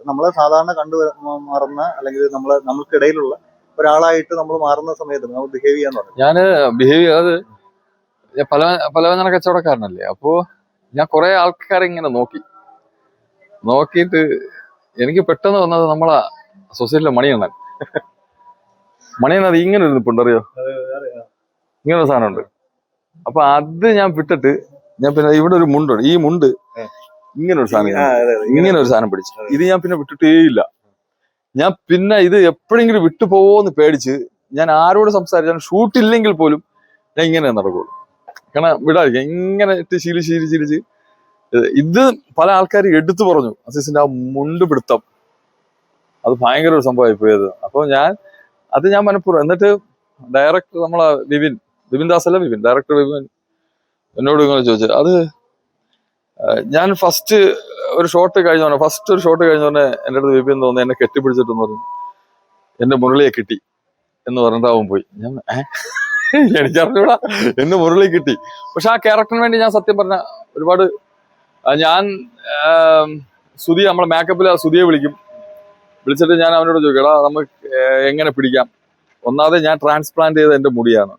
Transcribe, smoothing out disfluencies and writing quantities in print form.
നമ്മളെ സാധാരണ മാറുന്ന അല്ലെങ്കിൽ നമ്മൾക്കിടയിലുള്ള ഒരാളായിട്ട് നമ്മൾ മാറുന്ന സമയത്ത് നമ്മൾ ബിഹേവ് ചെയ്യാന്ന് പറഞ്ഞു. ഞാന് ബിഹേവ് ചെയ്യാതെ പലവ്യഞ്ജന കച്ചവടക്കാരനല്ലേ. അപ്പോ ഞാൻ കുറെ ആൾക്കാരെ ഇങ്ങനെ നോക്കിയിട്ട് എനിക്ക് പെട്ടെന്ന് വന്നത് നമ്മളെ സൊസൈറ്റിയിലെ മണിയണ്ണൻ അത് ഇങ്ങനെ ഒരു നിപ്പുണ്ട്, അറിയോ? ഇങ്ങനെ ഒരു സാധനമുണ്ട്. അപ്പൊ അത് ഞാൻ വിട്ടിട്ട് ഞാൻ പിന്നെ ഇവിടെ ഒരു മുണ്ടുണ്ട്, ഈ മുണ്ട് ഇങ്ങനെ ഒരു സാധനം പിടിച്ചു. ഇത് ഞാൻ പിന്നെ വിട്ടിട്ടേയില്ല. ഞാൻ പിന്നെ ഇത് എപ്പോഴെങ്കിലും വിട്ടു പോവോന്ന് പേടിച്ച് ഞാൻ ആരോട് സംസാരിച്ചാലും ഷൂട്ടില്ലെങ്കിൽ പോലും ഞാൻ ഇങ്ങനെ നടക്കുള്ളൂ. കാരണം വിടാതിരിക്കാം, ഇങ്ങനെ ഇട്ട് ശീലിച്ച് ഇത് പല ആൾക്കാർ എടുത്തു പറഞ്ഞു അസീസിന്റെ ആ മുണ്ട് പിടുത്തം അത് ഭയങ്കര ഒരു സംഭവമായി പോയത്. അപ്പൊ ഞാൻ മനഃപൂർവ്വം. എന്നിട്ട് ഡയറക്ടർ നമ്മളെ ഡയറക്ടർ വിപിൻ എന്നോട് ഇങ്ങനെ ചോദിച്ചത് അത് ഞാൻ ഫസ്റ്റ് ഒരു ഷോട്ട് കഴിഞ്ഞോന്നെ എൻ്റെ അടുത്ത് വിപിൻ തോന്നുന്നു എന്നെ കെട്ടിപ്പിടിച്ചിട്ടെന്ന് പറഞ്ഞു എന്റെ മുരളിയെ കിട്ടി എന്ന് പറഞ്ഞിട്ടാവും പോയി. ഞാൻ എനിക്കറിഞ്ഞൂടാ, എന്നെ മുരളി കിട്ടി. പക്ഷെ ആ ക്യാരക്ടറിന് വേണ്ടി ഞാൻ സത്യം പറഞ്ഞ ഒരുപാട് ഞാൻ നമ്മളെ മേക്കപ്പിൽ സുധിയെ വിളിച്ചിട്ട് ഞാൻ അവനോട് ചോദിക്കടാ നമുക്ക് എങ്ങനെ പിടിക്കാം. ഒന്നാമത് ഞാൻ ട്രാൻസ്പ്ലാന്റ് ചെയ്ത എന്റെ മുടിയാണ്.